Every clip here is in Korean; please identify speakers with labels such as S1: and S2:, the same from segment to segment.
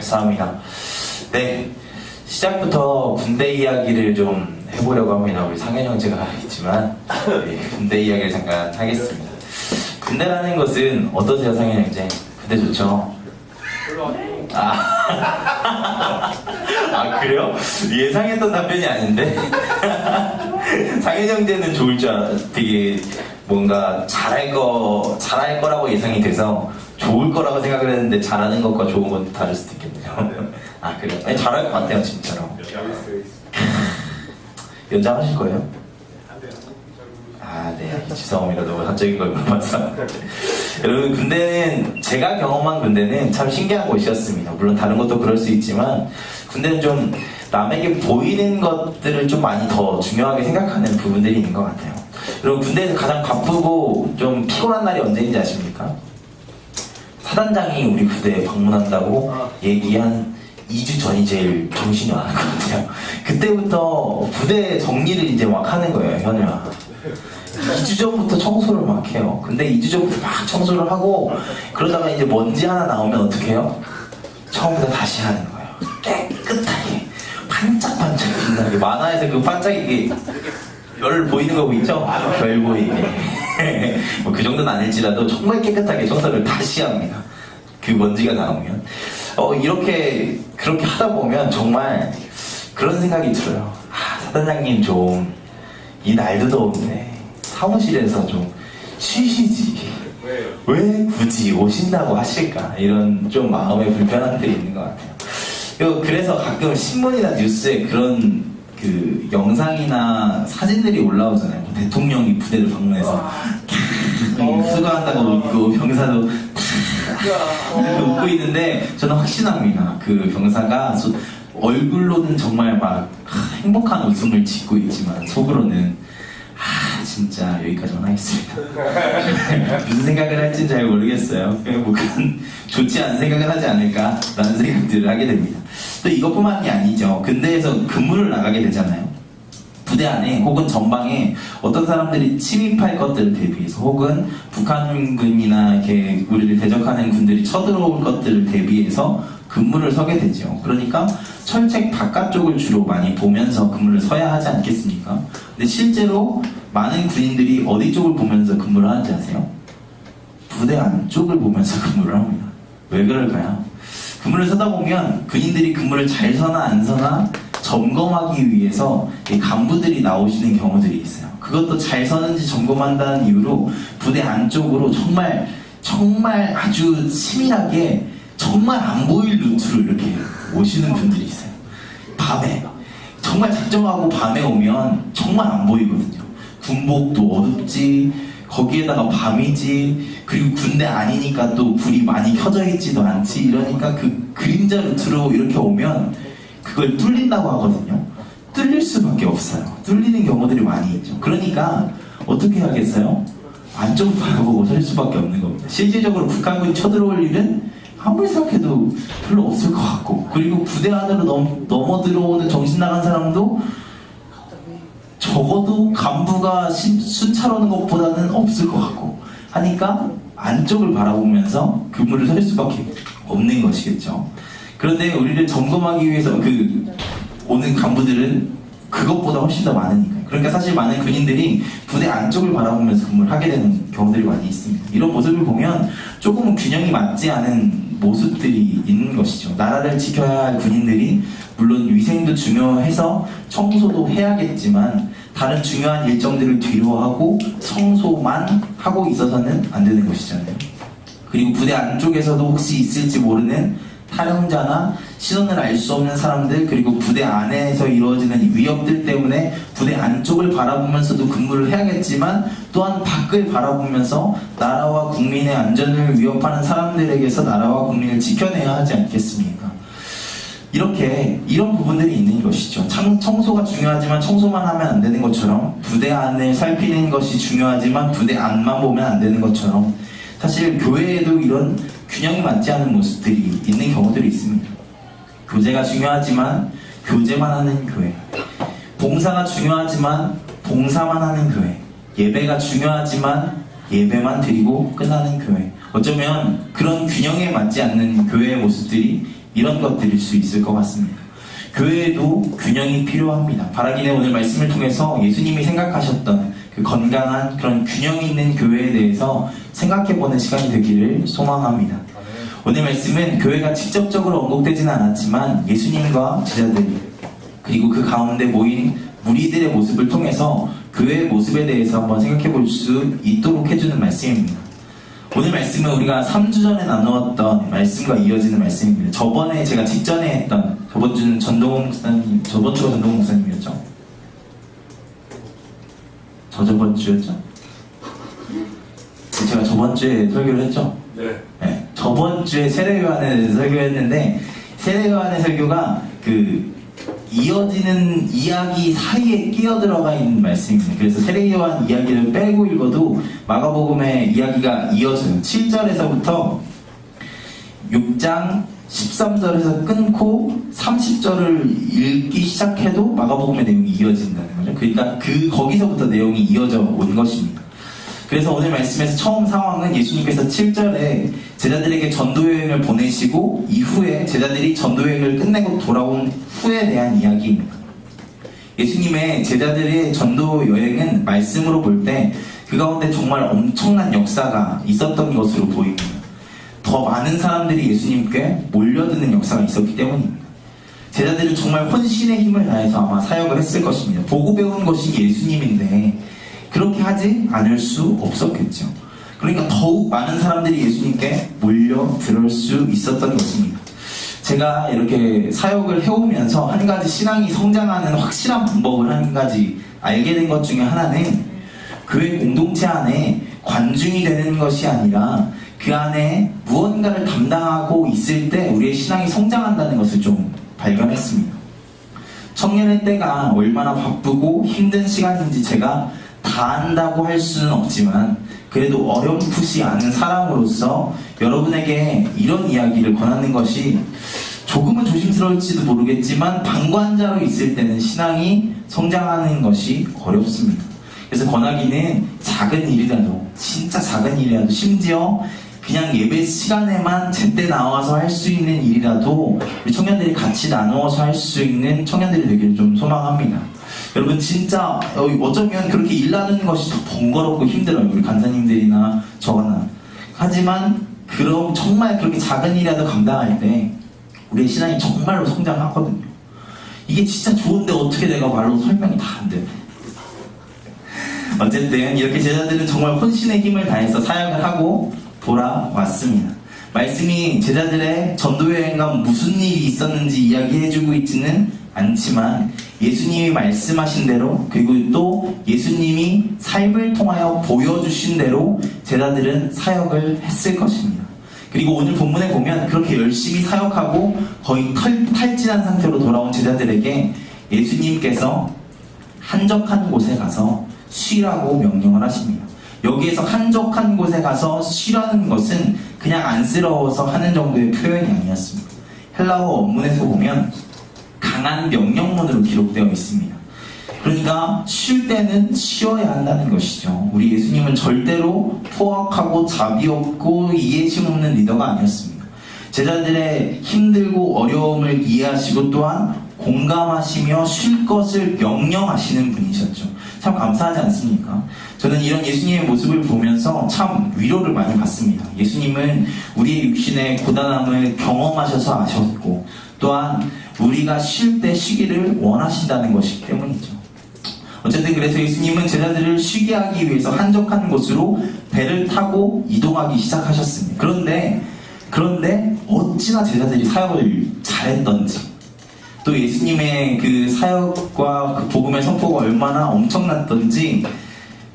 S1: 감사합니다. 네, 시작부터 군대 이야기를 좀 해보려고 합니다. 우리 상현 형제가 있지만 네, 군대 이야기를 잠깐 하겠습니다. 군대라는 것은 어떠세요, 상현 형제? 군대 좋죠? 아 그래요? 예상했던 답변이 아닌데 상현 형제는 좋을 줄 되게 뭔가 잘할 거라고 예상이 돼서 좋을 거라고 생각을 했는데 잘하는 것과 좋은 건 다를 수도 있겠네요. 아 그래요? 아니, 잘할 것 같아요 진짜로. 연장하실 거예요? 아 네, 죄송합니다. 너무 갑자기 걸 물어봐서. 여러분, 군대는 제가 경험한 군대는 참 신기한 곳이었습니다. 물론 다른 것도 그럴 수 있지만 군대는 좀 남에게 보이는 것들을 좀 많이 더 중요하게 생각하는 부분들이 있는 것 같아요. 여러분, 군대에서 가장 바쁘고 좀 피곤한 날이 언제인지 아십니까? 사단장이 우리 부대에 방문한다고 얘기한 2주 전이 제일 정신이 안 날 것 같아요. 그때부터 부대 정리를 이제 막 하는 거예요, 현우야. 2주 전부터 청소를 막 해요. 근데 2주 전부터 막 청소를 하고 그러다가 이제 먼지 하나 나오면 어떻게 해요? 처음부터 다시 하는 거예요. 깨끗하게 반짝반짝 빛나게. 만화에서 그 반짝이게 별 보이는 거 있죠? 별 보이게. 뭐 그 정도는 아닐지라도 정말 깨끗하게 청소를 다시 합니다. 그 먼지가 나오면. 그렇게 하다 보면 정말 그런 생각이 들어요. 사단장님 좀 이 날도 더운데 사무실에서 좀 쉬시지. 왜 굳이 오신다고 하실까? 이런 좀 마음의 불편함들이 있는 것 같아요. 그래서 가끔 신문이나 뉴스에 그런 그 영상이나 사진들이 올라오잖아요. 대통령이 부대를 방문해서 수고한다고 웃고 병사도 웃고 있는데 저는 확신합니다. 그 병사가 얼굴로는 정말 막 행복한 웃음을 짓고 있지만 속으로는 진짜 여기까지만 하겠습니다. 무슨 생각을 할지는 잘 모르겠어요. 뭐 그런 좋지 않은 생각을 하지 않을까라는 생각들을 하게 됩니다. 또 이것뿐만이 아니죠. 군대에서 근무를 나가게 되잖아요. 부대 안에 혹은 전방에 어떤 사람들이 침입할 것들을 대비해서 혹은 북한군이나 이렇게 우리를 대적하는 군들이 쳐들어올 것들을 대비해서 근무를 서게 되죠. 그러니까 철책 바깥쪽을 주로 많이 보면서 근무를 서야 하지 않겠습니까? 근데 실제로 많은 군인들이 어디 쪽을 보면서 근무를 하는지 아세요? 부대 안쪽을 보면서 근무를 합니다. 왜 그럴까요? 근무를 서다 보면 군인들이 근무를 잘 서나 안 서나 점검하기 위해서 간부들이 나오시는 경우들이 있어요. 그것도 잘 서는지 점검한다는 이유로 부대 안쪽으로 정말 아주 치밀하게 정말 안 보일 루트로 이렇게 오시는 분들이 있어요. 밤에 정말 작정하고 밤에 오면 정말 안 보이거든요. 군복도 어둡지, 거기에다가 밤이지, 그리고 군대 아니니까 또 불이 많이 켜져 있지도 않지. 이러니까 그 그림자 루트로 이렇게 오면 그걸 뚫린다고 하거든요. 뚫릴 수밖에 없어요. 뚫리는 경우들이 많이 있죠. 그러니까 어떻게 하겠어요? 안쪽을 바라보고 설 수밖에 없는 겁니다. 실질적으로 북한군이 쳐들어올 일은 아무리 생각해도 별로 없을 것 같고, 그리고 부대 안으로 넘어 들어오는 정신 나간 사람도 적어도 간부가 순찰하는 것보다는 없을 것 같고 하니까 안쪽을 바라보면서 근무를 설 수밖에 없는 것이겠죠. 그런데 우리를 점검하기 위해서 오는 간부들은 그것보다 훨씬 더 많으니까요. 그러니까 사실 많은 군인들이 부대 안쪽을 바라보면서 근무를 하게 되는 경우들이 많이 있습니다. 이런 모습을 보면 조금은 균형이 맞지 않은 모습들이 있는 것이죠. 나라를 지켜야 할 군인들이 물론 위생도 중요해서 청소도 해야겠지만 다른 중요한 일정들을 뒤로하고 청소만 하고 있어서는 안 되는 것이잖아요. 그리고 부대 안쪽에서도 혹시 있을지 모르는 탈영자나 신원을 알 수 없는 사람들, 그리고 부대 안에서 이루어지는 위협들 때문에 부대 안쪽을 바라보면서도 근무를 해야겠지만 또한 밖을 바라보면서 나라와 국민의 안전을 위협하는 사람들에게서 나라와 국민을 지켜내야 하지 않겠습니까? 이런 부분들이 있는 것이죠. 청소가 중요하지만 청소만 하면 안 되는 것처럼, 부대 안을 살피는 것이 중요하지만 부대 안만 보면 안 되는 것처럼, 사실 교회에도 이런 균형이 맞지 않은 모습들이 있는 경우들이 있습니다. 교제가 중요하지만 교제만 하는 교회, 봉사가 중요하지만 봉사만 하는 교회, 예배가 중요하지만 예배만 드리고 끝나는 교회, 어쩌면 그런 균형에 맞지 않는 교회의 모습들이 이런 것들일 수 있을 것 같습니다. 교회에도 균형이 필요합니다. 바라기는 오늘 말씀을 통해서 예수님이 생각하셨던 그 건강한 그런 균형 있는 교회에 대해서 생각해보는 시간이 되기를 소망합니다. 오늘 말씀은 교회가 직접적으로 언급되지는 않았지만 예수님과 제자들 그리고 그 가운데 모인 무리들의 모습을 통해서 교회의 모습에 대해서 한번 생각해 볼 수 있도록 해주는 말씀입니다. 오늘 말씀은 우리가 3주 전에 나누었던 말씀과 이어지는 말씀입니다. 저번에 제가 직전에 했던 저번 주가 전동훈 목사님이었죠? 저번 주였죠? 제가 저번 주에 설교를 했죠? 네. 저번 주에 세례요한에 대해서 설교했는데 세례요한의 설교가 이어지는 이야기 사이에 끼어들어가 있는 말씀입니다. 그래서 세례요한 이야기를 빼고 읽어도 마가복음의 이야기가 이어져요. 7절에서부터 6장 13절에서 끊고 30절을 읽기 시작해도 마가복음의 내용이 이어진다는 거죠. 그러니까 거기서부터 내용이 이어져 온 것입니다. 그래서 오늘 말씀에서 처음 상황은 예수님께서 7절에 제자들에게 전도여행을 보내시고 이후에 제자들이 전도여행을 끝내고 돌아온 후에 대한 이야기입니다. 예수님의 제자들의 전도여행은 말씀으로 볼 때 그 가운데 정말 엄청난 역사가 있었던 것으로 보입니다. 더 많은 사람들이 예수님께 몰려드는 역사가 있었기 때문입니다. 제자들은 정말 혼신의 힘을 다해서 아마 사역을 했을 것입니다. 보고 배운 것이 예수님인데 그렇게 하지 않을 수 없었겠죠. 그러니까 더욱 많은 사람들이 예수님께 몰려들을 수 있었던 것입니다. 제가 이렇게 사역을 해오면서 한 가지 신앙이 성장하는 확실한 방법을 한 가지 알게 된 것 중에 하나는 교회 공동체 안에 관중이 되는 것이 아니라 그 안에 무언가를 담당하고 있을 때 우리의 신앙이 성장한다는 것을 좀 발견했습니다. 청년의 때가 얼마나 바쁘고 힘든 시간인지 제가 다 안다고 할 수는 없지만 그래도 어렴풋이 아는 사람으로서 여러분에게 이런 이야기를 권하는 것이 조금은 조심스러울지도 모르겠지만 방관자로 있을 때는 신앙이 성장하는 것이 어렵습니다. 그래서 권하기는 작은 일이라도 진짜 작은 일이라도 심지어 그냥 예배 시간에만 제때 나와서 할 수 있는 일이라도 우리 청년들이 같이 나누어서 할 수 있는 청년들이 되기를 좀 소망합니다. 여러분 진짜 어쩌면 그렇게 일 나누는 것이 더 번거롭고 힘들어요. 우리 간사님들이나 저나. 하지만 그럼 정말 그렇게 작은 일이라도 감당할 때 우리의 신앙이 정말로 성장하거든요. 이게 진짜 좋은데 어떻게 내가 말로 설명이 다 안 돼요. 어쨌든 이렇게 제자들은 정말 혼신의 힘을 다해서 사역을 하고 돌아왔습니다. 말씀이 제자들의 전도여행과 무슨 일이 있었는지 이야기해주고 있지는 않지만 예수님이 말씀하신 대로 그리고 또 예수님이 삶을 통하여 보여주신 대로 제자들은 사역을 했을 것입니다. 그리고 오늘 본문에 보면 그렇게 열심히 사역하고 거의 탈진한 상태로 돌아온 제자들에게 예수님께서 한적한 곳에 가서 쉬라고 명령을 하십니다. 여기에서 한적한 곳에 가서 쉬라는 것은 그냥 안쓰러워서 하는 정도의 표현이 아니었습니다. 헬라어 원문에서 보면 강한 명령문으로 기록되어 있습니다. 그러니까 쉴 때는 쉬어야 한다는 것이죠. 우리 예수님은 절대로 포악하고 자비 없고 이해심 없는 리더가 아니었습니다. 제자들의 힘들고 어려움을 이해하시고 또한 공감하시며 쉴 것을 명령하시는 분이셨죠. 참 감사하지 않습니까? 저는 이런 예수님의 모습을 보면서 참 위로를 많이 받습니다. 예수님은 우리의 육신의 고단함을 경험하셔서 아셨고 또한 우리가 쉴 때 쉬기를 원하신다는 것이기 때문이죠. 어쨌든 그래서 예수님은 제자들을 쉬게 하기 위해서 한적한 곳으로 배를 타고 이동하기 시작하셨습니다. 그런데 어찌나 제자들이 사역을 잘했던지 또 예수님의 그 사역과 그 복음의 선포가 얼마나 엄청났던지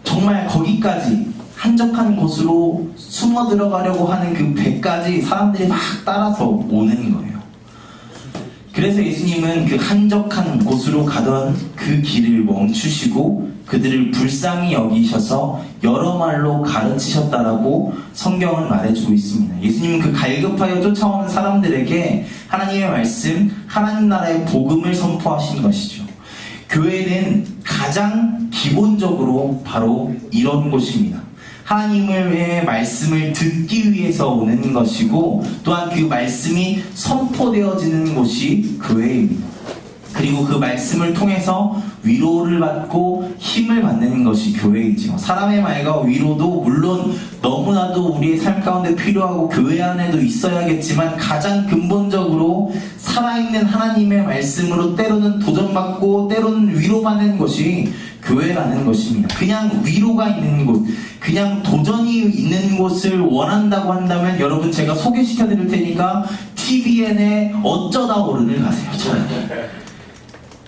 S1: 정말 거기까지 한적한 곳으로 숨어 들어가려고 하는 그 배까지 사람들이 막 따라서 오는 거예요. 그래서 예수님은 그 한적한 곳으로 가던 그 길을 멈추시고 그들을 불쌍히 여기셔서 여러 말로 가르치셨다라고 성경은 말해주고 있습니다. 예수님은 그 갈급하여 쫓아오는 사람들에게 하나님의 말씀, 하나님 나라의 복음을 선포하신 것이죠. 교회는 가장 기본적으로 바로 이런 곳입니다. 하나님의 말씀을 듣기 위해서 오는 것이고, 또한 그 말씀이 선포되어지는 곳이 교회입니다. 그리고 그 말씀을 통해서 위로를 받고 힘을 받는 것이 교회이죠. 사람의 말과 위로도 물론 너무나도 우리의 삶 가운데 필요하고 교회 안에도 있어야겠지만, 가장 근본적으로 살아있는 하나님의 말씀으로 때로는 도전받고 때로는 위로받는 것이 교회라는 것입니다. 그냥 위로가 있는 곳, 그냥 도전이 있는 곳을 원한다고 한다면, 여러분 제가 소개시켜 드릴 테니까 TVN의 어쩌다 어른을 가세요.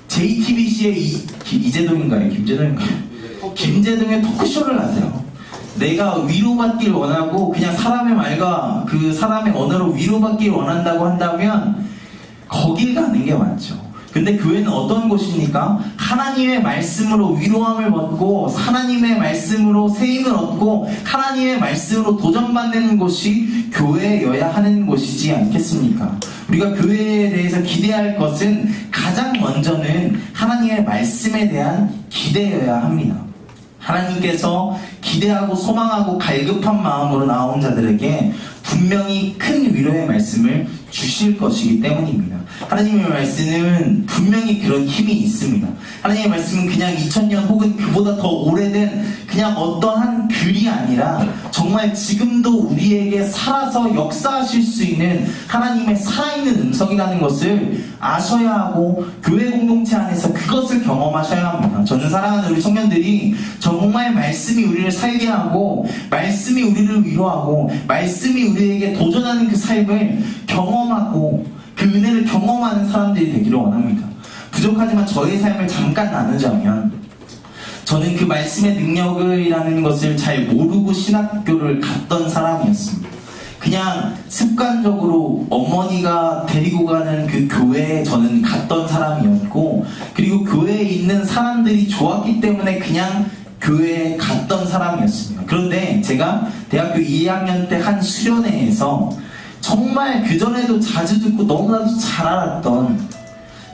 S1: JTBC의 이재동인가요? 김재동인가요? 김재동의 토크쇼를 하세요. 내가 위로받길 원하고 그냥 사람의 말과 그 사람의 언어로 위로받길 원한다고 한다면 거길 가는 게 맞죠. 근데 교회는 어떤 곳입니까? 하나님의 말씀으로 위로함을 얻고, 하나님의 말씀으로 세임을 얻고, 하나님의 말씀으로 도전받는 곳이 교회여야 하는 곳이지 않겠습니까? 우리가 교회에 대해서 기대할 것은 가장 먼저는 하나님의 말씀에 대한 기대여야 합니다. 하나님께서 기대하고 소망하고 갈급한 마음으로 나온 자들에게 분명히 큰 위로의 말씀을 주실 것이기 때문입니다. 하나님의 말씀은 분명히 그런 힘이 있습니다. 하나님의 말씀은 그냥 2000년 혹은 그보다 더 오래된 그냥 어떠한 글이 아니라 정말 지금도 우리에게 살아서 역사하실 수 있는 하나님의 살아있는 음성이라는 것을 아셔야 하고, 교회 공동체 안에서 그것을 경험하셔야 합니다. 저는 사랑하는 우리 청년들이 정말 말씀이 우리를 살게 하고, 말씀이 우리를 위로하고, 말씀이 우리에게 도전하는 그 삶을 경험하고 그 은혜를 경험하는 사람들이 되기를 원합니다. 부족하지만 저의 삶을 잠깐 나누자면, 저는 그 말씀의 능력이라는 것을 잘 모르고 신학교를 갔던 사람이었습니다. 그냥 습관적으로 어머니가 데리고 가는 그 교회에 저는 갔던 사람이었고, 그리고 교회에 있는 사람들이 좋았기 때문에 그냥 교회에 갔던 사람이었습니다. 그런데 제가 대학교 2학년 때 한 수련회에서 정말 그전에도 자주 듣고 너무나도 잘 알았던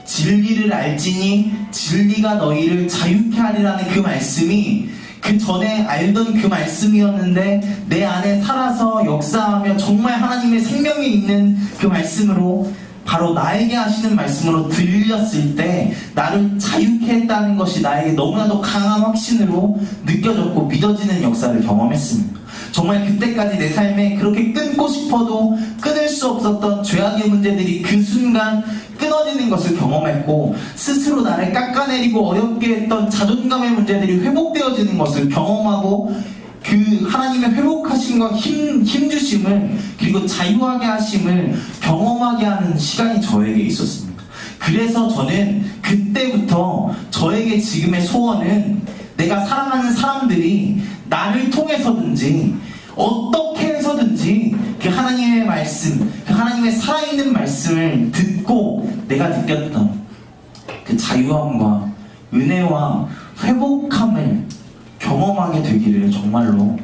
S1: 진리를 알지니 진리가 너희를 자유케 하리라는 그 말씀이 그 전에 알던 그 말씀이었는데 내 안에 살아서 역사하며 정말 하나님의 생명이 있는 그 말씀으로, 바로 나에게 하시는 말씀으로 들렸을 때 나를 자유케 했다는 것이 나에게 너무나도 강한 확신으로 느껴졌고 믿어지는 역사를 경험했습니다. 정말 그때까지 내 삶에 그렇게 끊고 싶어도 끊을 수 없었던 죄악의 문제들이 그 순간 끊어지는 것을 경험했고, 스스로 나를 깎아내리고 어렵게 했던 자존감의 문제들이 회복되어지는 것을 경험하고, 그 하나님의 회복하심과 힘주심을, 그리고 자유하게 하심을 경험하게 하는 시간이 저에게 있었습니다. 그래서 저는 그때부터 저에게 지금의 소원은, 내가 사랑하는 사람들이 나를 통해서든지 어떻게 해서든지 그 하나님의 말씀, 그 하나님의 살아있는 말씀을 듣고 내가 느꼈던 그 자유함과 은혜와 회복함을 경험하게 되기를 정말로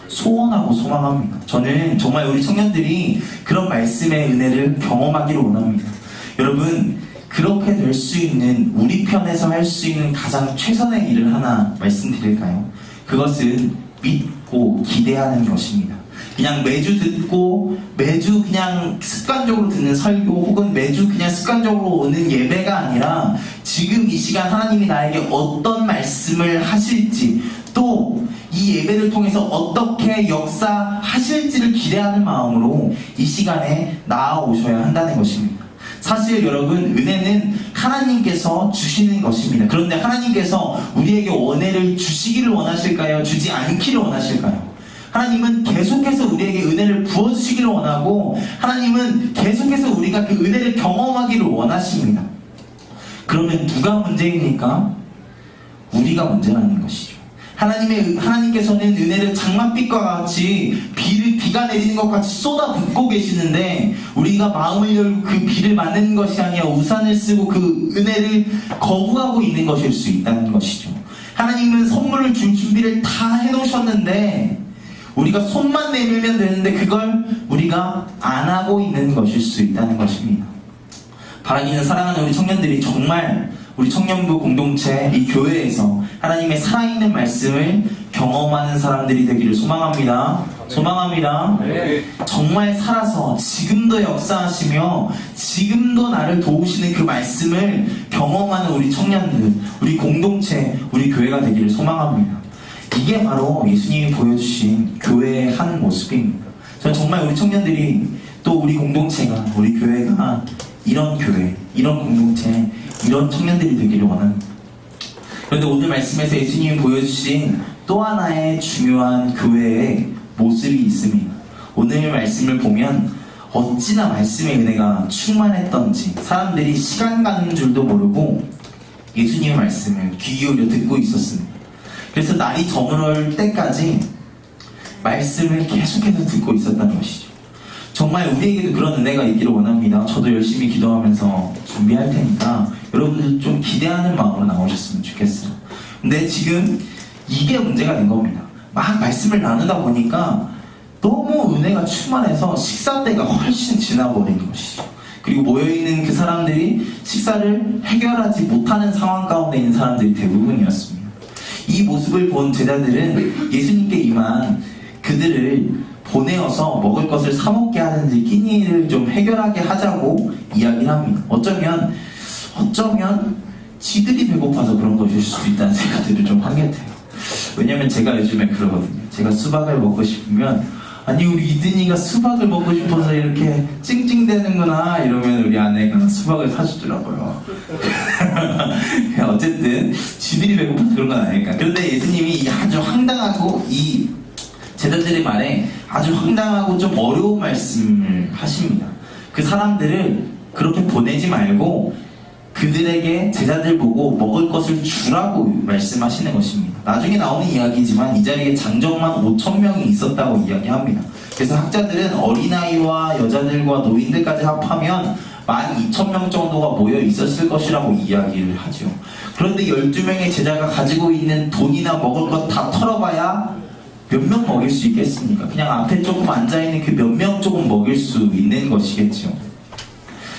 S1: 소원하고 소망합니다. 저는 정말 우리 청년들이 그런 말씀의 은혜를 경험하기를 원합니다. 여러분, 그렇게 될 수 있는, 우리 편에서 할 수 있는 가장 최선의 일을 하나 말씀드릴까요? 그것은 믿고 기대하는 것입니다. 그냥 매주 듣고 매주 그냥 습관적으로 듣는 설교, 혹은 매주 그냥 습관적으로 오는 예배가 아니라, 지금 이 시간 하나님이 나에게 어떤 말씀을 하실지, 또 이 예배를 통해서 어떻게 역사하실지를 기대하는 마음으로 이 시간에 나아오셔야 한다는 것입니다. 사실 여러분, 은혜는 하나님께서 주시는 것입니다. 그런데 하나님께서 우리에게 은혜를 주시기를 원하실까요? 주지 않기를 원하실까요? 하나님은 계속해서 우리에게 은혜를 부어주시기를 원하고, 하나님은 계속해서 우리가 그 은혜를 경험하기를 원하십니다. 그러면 누가 문제입니까? 우리가 문제라는 것이죠. 하나님께서는 은혜를 장맛빛과 같이 비가 내리는 것 같이 쏟아붓고 계시는데, 우리가 마음을 열고 그 비를 맞는 것이 아니라 우산을 쓰고 그 은혜를 거부하고 있는 것일 수 있다는 것이죠. 하나님은 선물을 줄 준비를 다 해놓으셨는데 우리가 손만 내밀면 되는데 그걸 우리가 안 하고 있는 것일 수 있다는 것입니다. 바라기는 사랑하는 우리 청년들이 정말 우리 청년부 공동체, 이 교회에서 하나님의 살아있는 말씀을 경험하는 사람들이 되기를 소망합니다. 소망합니다.
S2: 네.
S1: 정말 살아서 지금도 역사하시며 지금도 나를 도우시는 그 말씀을 경험하는 우리 청년들, 우리 공동체, 우리 교회가 되기를 소망합니다. 이게 바로 예수님이 보여주신 교회의 한 모습입니다. 저는 정말 우리 청년들이 또 우리 공동체가, 우리 교회가 이런 교회, 이런 공동체, 이런 청년들이 되기를 원합니다. 그런데 오늘 말씀에서 예수님이 보여주신 또 하나의 중요한 교회의 모습이 있습니다. 오늘 말씀을 보면 어찌나 말씀의 은혜가 충만했던지 사람들이 시간 가는 줄도 모르고 예수님의 말씀을 귀 기울여 듣고 있었습니다. 그래서 날이 저물을 때까지 말씀을 계속해서 듣고 있었다는 것이죠. 정말 우리에게도 그런 은혜가 있기를 원합니다. 저도 열심히 기도하면서 준비할 테니까 여러분들 좀 기대하는 마음으로 나오셨으면 좋겠어요. 근데 지금 이게 문제가 된 겁니다. 막 말씀을 나누다 보니까 너무 은혜가 충만해서 식사 때가 훨씬 지나버린 것이죠. 그리고 모여있는 그 사람들이 식사를 해결하지 못하는 상황 가운데 있는 사람들이 대부분이었습니다. 이 모습을 본 제자들은 예수님께 임한 그들을 보내어서 먹을 것을 사먹게 하든지 끼니를 좀 해결하게 하자고 이야기를 합니다. 어쩌면 지들이 배고파서 그런 것일 수도 있다는 생각들을 좀 하게 돼요. 왜냐면 제가 요즘에 그러거든요. 제가 수박을 먹고 싶으면 아니 우리 이든이가 수박을 먹고 싶어서 이렇게 찡찡대는구나 이러면 우리 아내가 수박을 사주더라고요. 어쨌든 지들이 배고파서 그런 건 아닐까. 그런데 예수님이 아주 황당하고 이 제자들의 말에 아주 황당하고 좀 어려운 말씀을 하십니다. 그 사람들을 그렇게 보내지 말고 그들에게 제자들 보고 먹을 것을 주라고 말씀하시는 것입니다. 나중에 나오는 이야기지만 이 자리에 장정만 5,000명이 있었다고 이야기합니다. 그래서 학자들은 어린아이와 여자들과 노인들까지 합하면 12,000명 정도가 모여 있었을 것이라고 이야기를 하죠. 그런데 12명의 제자가 가지고 있는 돈이나 먹을 것 다 털어봐야 몇 명 먹일 수 있겠습니까? 그냥 앞에 조금 앉아있는 그 몇 명 조금 먹일 수 있는 것이겠죠.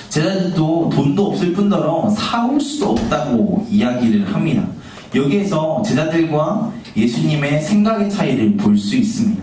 S1: 제자들도 돈도 없을 뿐더러 사올 수도 없다고 이야기를 합니다. 여기에서 제자들과 예수님의 생각의 차이를 볼 수 있습니다.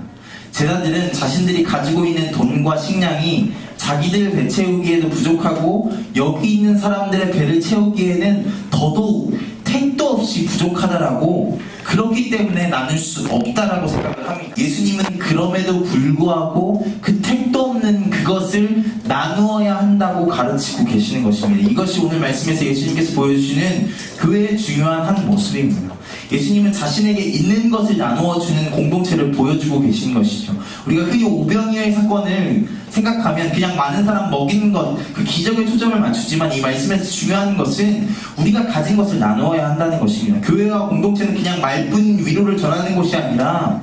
S1: 제자들은 자신들이 가지고 있는 돈과 식량이 자기들 배 채우기에도 부족하고 여기 있는 사람들의 배를 채우기에는 더더욱 택도 없이 부족하다라고, 그렇기 때문에 나눌 수 없다라고 생각을 합니다. 예수님은 그럼에도 불구하고 그 택도 없는 그것을 나누어야 한다고 가르치고 계시는 것입니다. 이것이 오늘 말씀에서 예수님께서 보여주시는 교회의 중요한 한 모습입니다. 예수님은 자신에게 있는 것을 나누어주는 공동체를 보여주고 계신 것이죠. 우리가 흔히 오병이어의 사건을 생각하면 그냥 많은 사람 먹이는 것, 그 기적에 초점을 맞추지만 이 말씀에서 중요한 것은 우리가 가진 것을 나누어야 한다는 것입니다. 교회와 공동체는 그냥 말뿐 위로를 전하는 것이 아니라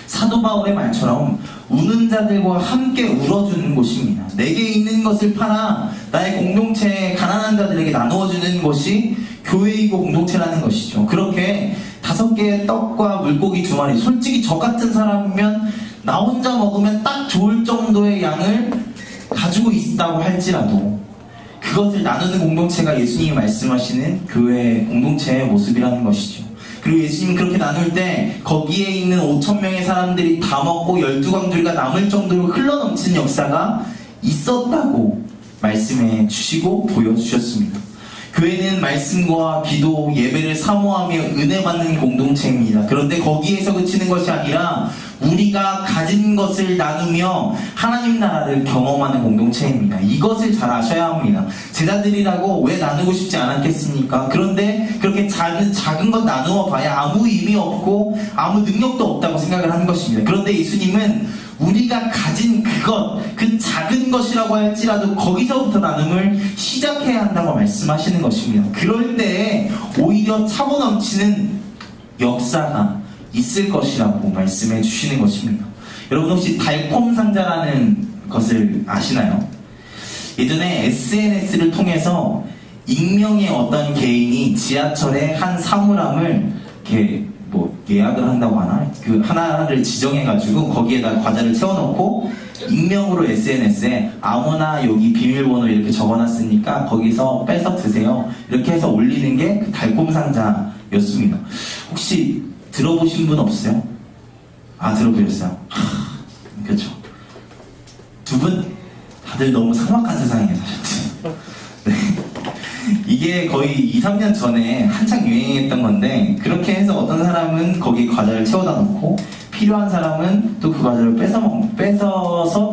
S1: 사도 바울의 말처럼 우는 자들과 함께 울어주는 곳입니다. 내게 있는 것을 팔아 나의 공동체에 가난한 자들에게 나누어주는 것이 교회이고 공동체라는 것이죠. 그렇게 5개의 떡과 물고기 2마리, 솔직히 저 같은 사람이면 나 혼자 먹으면 딱 좋을 정도의 양을 가지고 있다고 할지라도 그것을 나누는 공동체가 예수님이 말씀하시는 교회의 공동체의 모습이라는 것이죠. 그리고 예수님이 그렇게 나눌 때 거기에 있는 5,000명의 사람들이 다 먹고 12광주리가 남을 정도로 흘러넘치는 역사가 있었다고 말씀해 주시고 보여주셨습니다. 교회는 말씀과 기도, 예배를 사모하며 은혜 받는 공동체입니다. 그런데 거기에서 그치는 것이 아니라 우리가 가진 것을 나누며 하나님 나라를 경험하는 공동체입니다. 이것을 잘 아셔야 합니다. 제자들이라고 왜 나누고 싶지 않았겠습니까? 그런데 그렇게 작은 것 나누어 봐야 아무 의미 없고 아무 능력도 없다고 생각을 하는 것입니다. 그런데 예수님은 우리가 가진 그것, 그 작은 것이라고 할지라도 거기서부터 나눔을 시작해야 한다고 말씀하시는 것입니다. 그럴 때 오히려 차고 넘치는 역사가 있을 것이라고 말씀해 주시는 것입니다. 여러분 혹시 달콤 상자라는 것을 아시나요? 예전에 SNS를 통해서 익명의 어떤 개인이 지하철에 한 사물함을 이렇게 예약을 한다고 하나? 그 하나를 지정해가지고 거기에다 과자를 채워놓고 익명으로 SNS에 아무나 여기 비밀번호 이렇게 적어놨으니까 거기서 빼서 드세요. 이렇게 해서 올리는 게 그 달콤상자였습니다. 혹시 들어보신 분 없어요? 아, 들어보셨어요? 그렇죠. 두 분 다들 너무 삭막한 세상에 사셨죠. 네. 이게 거의 2, 3년 전에 한창 유행했던 건데, 그렇게 해서 어떤 사람은 거기 과자를 채워다 놓고 필요한 사람은 또 그 과자를 빼내어서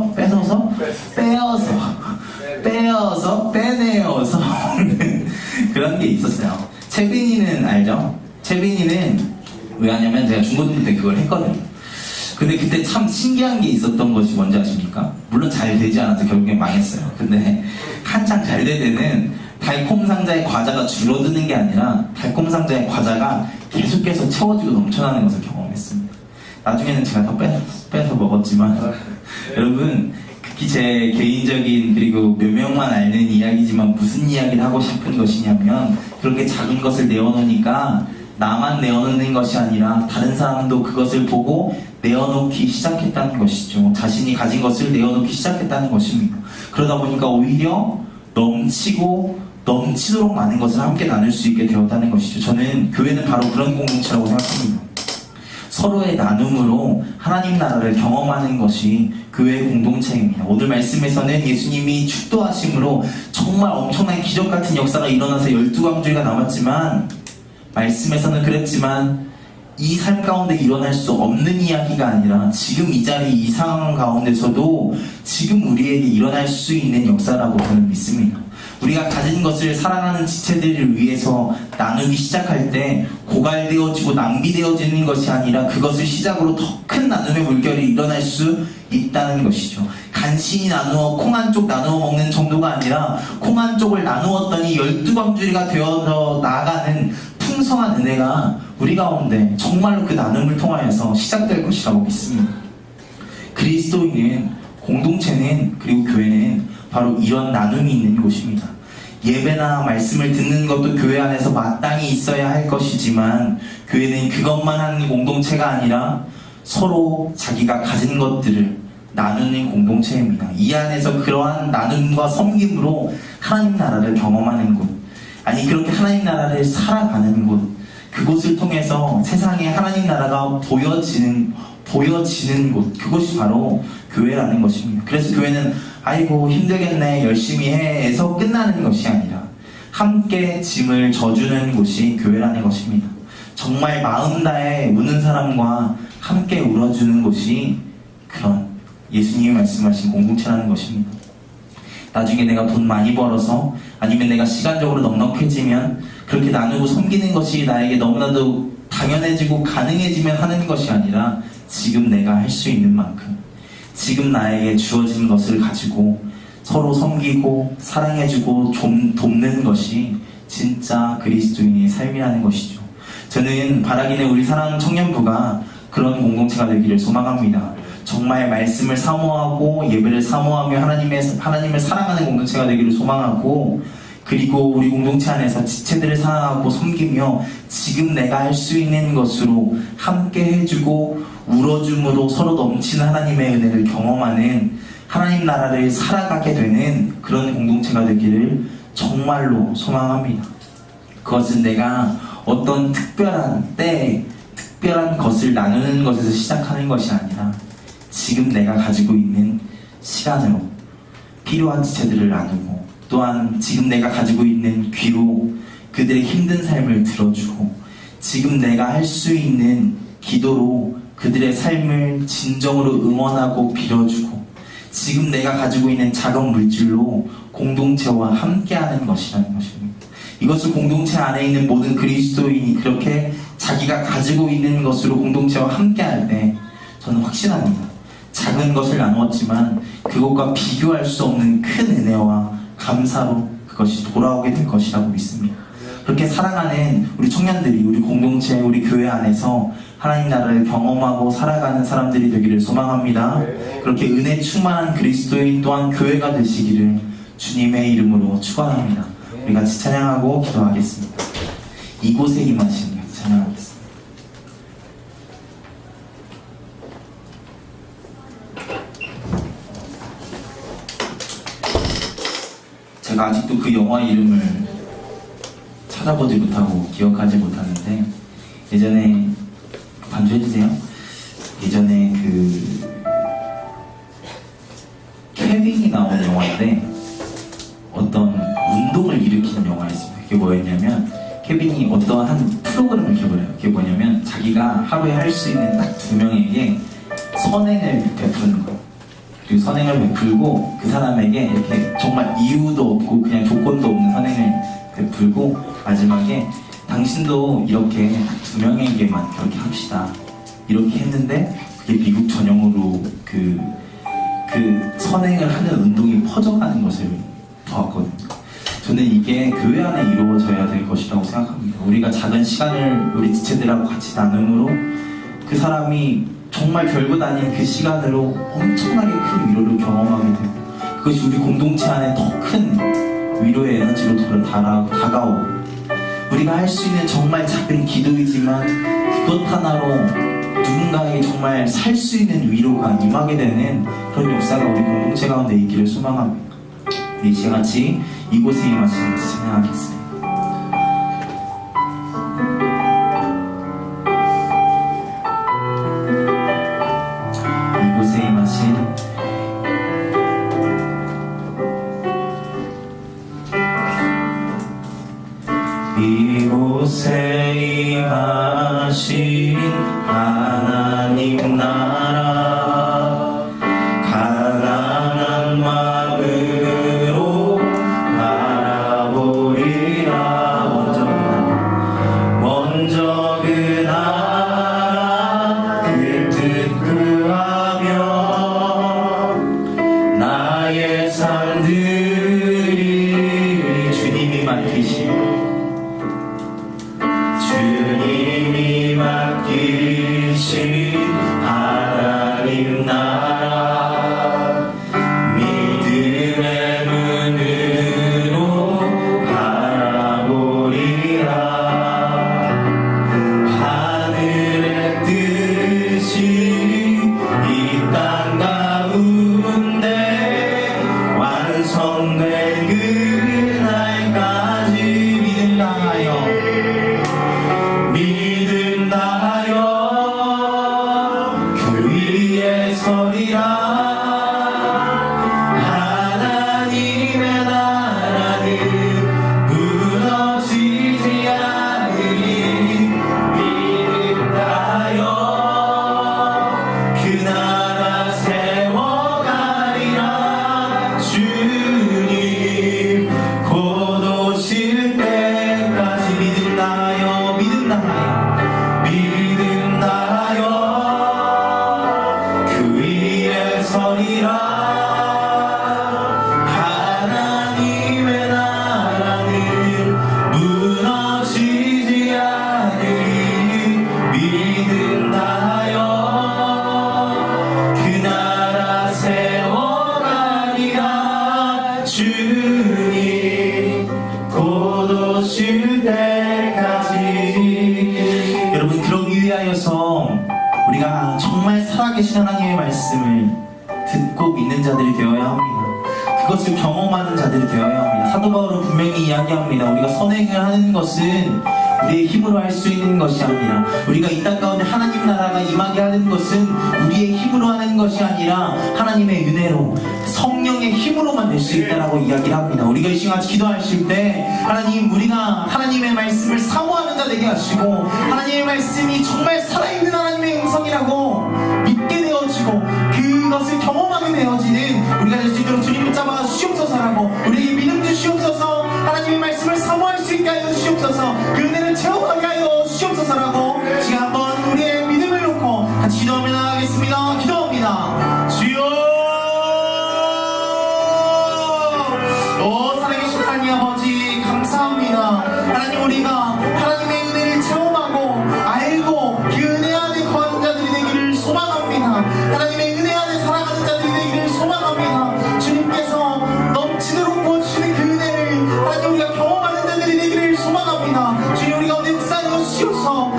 S1: 먹는 그런 게 있었어요. 채빈이는 알죠? 채빈이는 왜 하냐면 제가 중고등 때 그걸 했거든요. 근데 그때 참 신기한 게 있었던 것이 뭔지 아십니까? 물론 잘 되지 않아서 결국엔 망했어요. 근데 한창 잘 될 때는 달콤 상자의 과자가 줄어드는 게 아니라 달콤 상자의 과자가 계속해서 채워지고 넘쳐나는 것을 경험했습니다. 나중에는 제가 더 빼서 먹었지만 여러분, 특히 제 개인적인 그리고 몇 명만 알는 이야기지만 무슨 이야기를 하고 싶은 것이냐면, 그렇게 작은 것을 내어놓으니까 나만 내어놓는 것이 아니라 다른 사람도 그것을 보고 내어놓기 시작했다는 것이죠. 자신이 가진 것을 내어놓기 시작했다는 것입니다. 그러다 보니까 오히려 넘치도록 많은 것을 함께 나눌 수 있게 되었다는 것이죠. 저는 교회는 바로 그런 공동체라고 생각합니다. 서로의 나눔으로 하나님 나라를 경험하는 것이 교회의 공동체입니다. 오늘 말씀에서는 예수님이 축도하심으로 정말 엄청난 기적 같은 역사가 일어나서 12광주리가 남았지만, 말씀에서는 그랬지만 이 삶 가운데 일어날 수 없는 이야기가 아니라 지금 이 자리 이 상황 가운데서도 지금 우리에게 일어날 수 있는 역사라고 저는 믿습니다. 우리가 가진 것을 사랑하는 지체들을 위해서 나누기 시작할 때 고갈되어지고 낭비되어지는 것이 아니라 그것을 시작으로 더 큰 나눔의 물결이 일어날 수 있다는 것이죠. 간신히 나누어 콩 한 쪽 나누어 먹는 정도가 아니라 콩 한 쪽을 나누었더니 12광주리가 되어서 나아가는 풍성한 은혜가 우리 가운데 정말로 그 나눔을 통하여서 시작될 것이라고 믿습니다. 그리스도인은, 공동체는, 그리고 교회는 바로 이런 나눔이 있는 곳입니다. 예배나 말씀을 듣는 것도 교회 안에서 마땅히 있어야 할 것이지만, 교회는 그것만 하는 공동체가 아니라 서로 자기가 가진 것들을 나누는 공동체입니다. 이 안에서 그러한 나눔과 섬김으로 하나님 나라를 경험하는 곳, 아니 그렇게 하나님 나라를 살아가는 곳, 그곳을 통해서 세상에 하나님 나라가 보여지는 곳, 그것이 바로 교회라는 것입니다. 그래서 교회는 아이고 힘들겠네 열심히 해에서 끝나는 것이 아니라 함께 짐을 져주는 곳이 교회라는 것입니다. 정말 마음 다해 우는 사람과 함께 울어주는 곳이 그런 예수님이 말씀하신 공동체라는 것입니다. 나중에 내가 돈 많이 벌어서 아니면 내가 시간적으로 넉넉해지면 그렇게 나누고 섬기는 것이 나에게 너무나도 당연해지고 가능해지면 하는 것이 아니라 지금 내가 할 수 있는 만큼 지금 나에게 주어진 것을 가지고 서로 섬기고 사랑해주고 좀 돕는 것이 진짜 그리스도인의 삶이라는 것이죠. 저는 바라기는 우리 사랑하는 청년부가 그런 공동체가 되기를 소망합니다. 정말 말씀을 사모하고 예배를 사모하며 하나님을 사랑하는 공동체가 되기를 소망하고, 그리고 우리 공동체 안에서 지체들을 사랑하고 섬기며 지금 내가 할 수 있는 것으로 함께 해주고 울어줌으로 서로 넘치는 하나님의 은혜를 경험하는 하나님 나라를 살아가게 되는 그런 공동체가 되기를 정말로 소망합니다. 그것은 내가 어떤 특별한 때에 특별한 것을 나누는 것에서 시작하는 것이 아니라 지금 내가 가지고 있는 시간으로 필요한 지체들을 나누고, 또한 지금 내가 가지고 있는 귀로 그들의 힘든 삶을 들어주고, 지금 내가 할 수 있는 기도로 그들의 삶을 진정으로 응원하고 빌어주고, 지금 내가 가지고 있는 작은 물질로 공동체와 함께하는 것이라는 것입니다. 이것을 공동체 안에 있는 모든 그리스도인이 그렇게 자기가 가지고 있는 것으로 공동체와 함께할 때 저는 확신합니다. 작은 것을 나누었지만 그것과 비교할 수 없는 큰 은혜와 감사로 그것이 돌아오게 될 것이라고 믿습니다. 그렇게 사랑하는 우리 청년들이 우리 공동체, 우리 교회 안에서 하나님 나라를 경험하고 살아가는 사람들이 되기를 소망합니다. 그렇게 은혜 충만한 그리스도인 또한 교회가 되시기를 주님의 이름으로 축원합니다. 우리 같이 찬양하고 기도하겠습니다. 이곳에 임하신 같이 찬양하겠습니다. 저도 그 영화 이름을 찾아보지 못하고 기억하지 못하는데, 예전에 반주해주세요. 예전에 그 케빈이 나온 영화인데 어떤 운동을 일으킨 영화였습니다. 그게 뭐였냐면, 케빈이 어떤 한 프로그램을 개발해요. 그게 뭐냐면 자기가 하루에 할 수 있는 딱 2명에게 선행을 베푸는 거예요. 그리고 선행을 베풀고 그 사람에게 이렇게 정말 이유도 없고 그냥 조건도 없는 선행을 베풀고, 마지막에 당신도 이렇게 딱 2명에게만 그렇게 합시다 이렇게 했는데, 그게 미국 전역으로 그 선행을 하는 운동이 퍼져가는 것을 보았거든요. 저는 이게 교회 안에 이루어져야 될 것이라고 생각합니다. 우리가 작은 시간을 우리 지체들하고 같이 나눔으로 그 사람이 정말 별것 아닌 그 시간으로 엄청나게 큰 위로를 경험하게 되고, 그것이 우리 공동체 안에 더 큰 위로의 에너지로 다가오고, 우리가 할 수 있는 정말 작은 기도이지만 그것 하나로 누군가에게 정말 살 수 있는 위로가 임하게 되는 그런 역사가 우리 공동체 가운데 있기를 소망합니다. 이 시간 같이 이곳에 임하시는 것을 찬양하겠습니다. 이곳에 임하신 이곳에 임하신 하나님 나라, 가난한 마음으로 바라보리라. 먼저 그 나라 그 뜻 구하며 나의 삶들이 주님이 맡기시오, 주님이 맡기신 하나님 나라, 믿음의 눈으로 바라보리라. 하늘의 뜻이 이 땅 가운데 완성될 그날까지 믿음나여 그 위에 서리라. 하나님의 나라는 무너지지 않으리. 믿음나여 그 나라 세워가리라. 주님 곧 오실 때까지 믿음나여 그 위에 서리라. 하나님의 나라는 무너지지 않으리. 믿음나여 그 나라 세워가리라. 주님 곧 오실 때까지. 여러분, 그러기 위하여서 우리가 정말 살아계신 하나님의 말씀을 듣고 믿는 자들이 되어야 합니다. 그것을 경험하는 자들이 되어야 합니다. 사도 바울은 분명히 이야기합니다. 우리가 선행을 하는 것은 우리의 힘으로 할 수 있는 것이 아니라, 우리가 이 땅 가운데 하나님 나라가 임하게 하는 것은 우리의 힘으로 하는 것이 아니라 하나님의 은혜로, 성령의 힘으로만 될 수 있다라고 이야기를 합니다. 우리가 이 시간 기도하실 때, 하나님, 우리가 하나님의 말씀을 사모하는 자 되게 하시고, 하나님의 말씀이 정말 살아있는 하나님의 음성이라고 믿게 되어지고 그것을 경험하게 되어지는 우리가 될 수 있도록 주님 붙잡아 주시옵소서라고, 우리에게 믿음 주시옵소서, 하나님의 말씀을 사모할 수 있게 하여 주시옵소서, 그 은혜를 체험하게 하여 주시옵소서라고 지금 한번 우리의 믿음을 놓고 같이 기도하며 나가겠습니다. 기도합니다. 주여, 살아계신 하나님 아버지 감사합니다. 하나님, 우리가 하나님의 은혜를 체험하고 알고 그 은혜 안에 거하는 자들이 되기를 소망합니다. 하나님의 은혜 안에 살아가는 자들이 되기를 소망합니다. 주님께서 넘치도록 부어주시는 그 은혜를 하나님 우리가 경험하는 자들이 되기를 소망합니다. 주님, 우리가 역사하여 주시옵소서.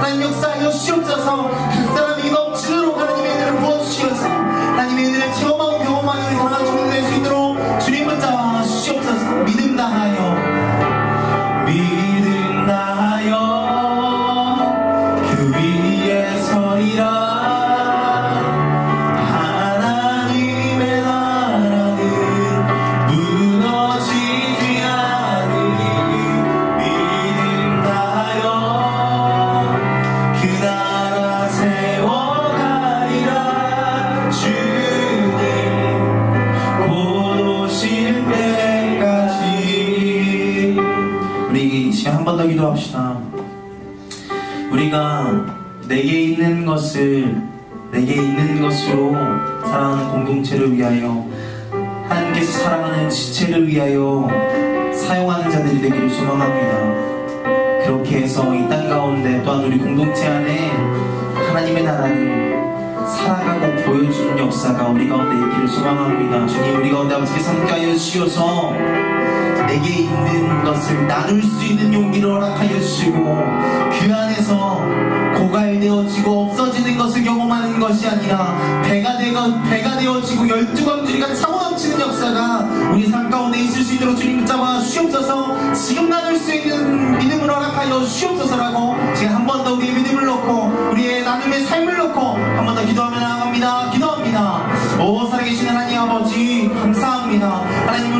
S2: 하나님 역사하여 주시옵소서. 각 사람이 넘치도록 하나님의 은혜를 부어주시옵소서. 하나님의 은혜를 체험하고 경험하는 우리 사랑하는 주님 될 수 있도록 주님 붙잡아 주시옵소서. 믿음 다하여 그 위에 서리라. 하나님의 나라는 무너지지 않으니 믿음 다하여 그 나라 세워가리라. 주님 곧 오실 때까지. 우리 이 시간 한 번 더 기도합시다. 우리가 내게 있는 것으로 사랑하는 공동체를 위하여, 하나님께서 사랑하는 지체를 위하여 사용하는 자들이 되기를 소망합니다. 그렇게 해서 이 땅 가운데 또한 우리 공동체 안에 하나님의 나라를 살아가고 보여주는 역사가 우리 가운데 있기를 소망합니다. 주님, 우리 가운데 아버지께 함께하여 주시어서 내게 있는 것을 나눌 수 있는 용기를 허락하여 주시고, 그 안에서 고갈되어지고 없어지는 것을 경험하는 것이 아니라 배가 되어지고 12광주리가 차고 넘치는 역사가 우리 삶 가운데 있을 수 있도록 주님 붙잡아 주시옵소서. 지금 나눌 수 있는 믿음을 허락하여 주시옵소서라고 지금 한 번 더 우리의 믿음을 놓고 우리의 나눔의 삶을 놓고 한 번 더 기도하며 나아갑니다. 기도합니다. 오 살아계신 하나님 아버지 감사합니다. 하나님,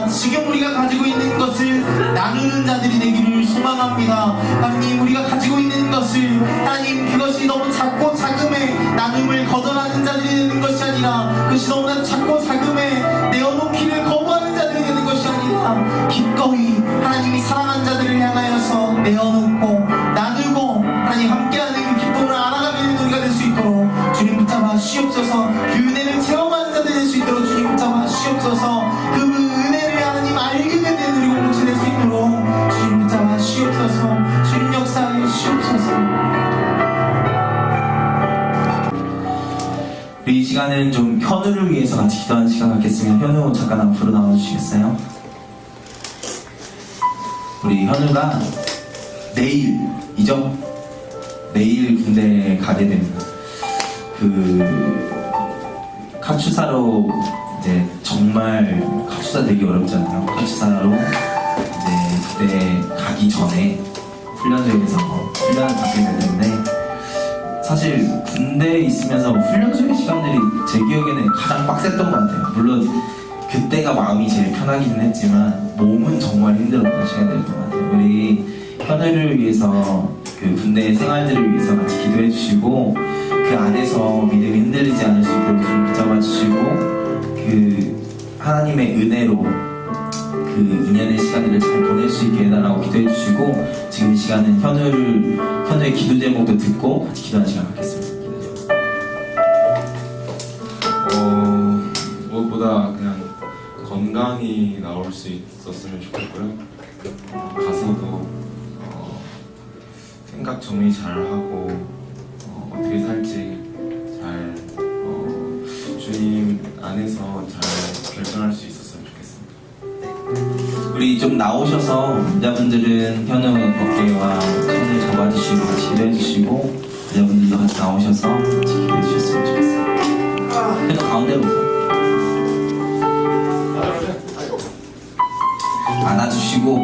S2: 지금 우리가 가지고 있는 것을 나누는 자들이 되기를 소망합니다. 하나님, 우리가 가지고 있는 것을, 하나님, 그것이 너무 작고 자금에 나눔을 거절하는 자들이 되는 것이 아니라, 그것이 너무나 작고 자금에 내어놓기를 거부하는 자들이 되는 것이 아니라, 기꺼이 하나님이 사랑하는 자들을 향하여서 내어놓고 나누고 하나님 함께하는 그 기쁨을 알아가게 되는 우리가 될 수 있도록 주님 붙잡아 주시옵소서. 그 은혜를 체험하는 자들이 될 수 있도록 주님 붙잡아 주시옵소서. 그 은혜를 하나님 알게 되는 우리 공동체 될 수 있도록 주님 붙잡아 주시옵소서. 주님 역사하여 주시옵소서.
S1: 우리 이 시간은 좀 현우를 위해서 같이 기도하는 시간 갖겠습니다. 현우 잠깐 앞으로 나와주시겠어요? 우리 현우가 내일 군대에 가게 됩니다. 카투사로 이제 정말 카투사 되기 어렵잖아요. 카투사로 이제 그때 가기 전에 훈련소에서 훈련을 받게 되는데, 사실 군대에 있으면서 훈련소의 시간들이 제 기억에는 가장 빡셌던 것 같아요. 물론 그때가 마음이 제일 편하기는 했지만 몸은 정말 힘들었던 시간이었던 것 같아요. 우리 현우를 위해서, 그 군대 생활들을 위해서 같이 기도해 주시고, 그 안에서 믿음이 흔들리지 않을 수 있도록 좀 붙잡아 주시고, 그 하나님의 은혜로 그 2년의 시간들을 잘 보낼 수 있게 해달라고 기도해 주시고, 지금 이 시간은 현우의 기도 제목도 듣고 같이 기도하는 시간 갖겠습니다.
S3: 무엇보다 그냥 건강히 나올 수 있었으면 좋겠고요. 가서도 생각 정리 잘 하고 어떻게 살지 잘 주님 안에서 잘 결정할 수 있었으면 좋겠습니다.
S1: 우리 좀 나오셔서 여자분들은 현우 어깨와 손을 잡아주시고 같이 기도해 주시고, 여자분들도 같이 나오셔서 같이 기도해 주셨으면 좋겠어요. 현우 가운데로 오세요. 안아주시고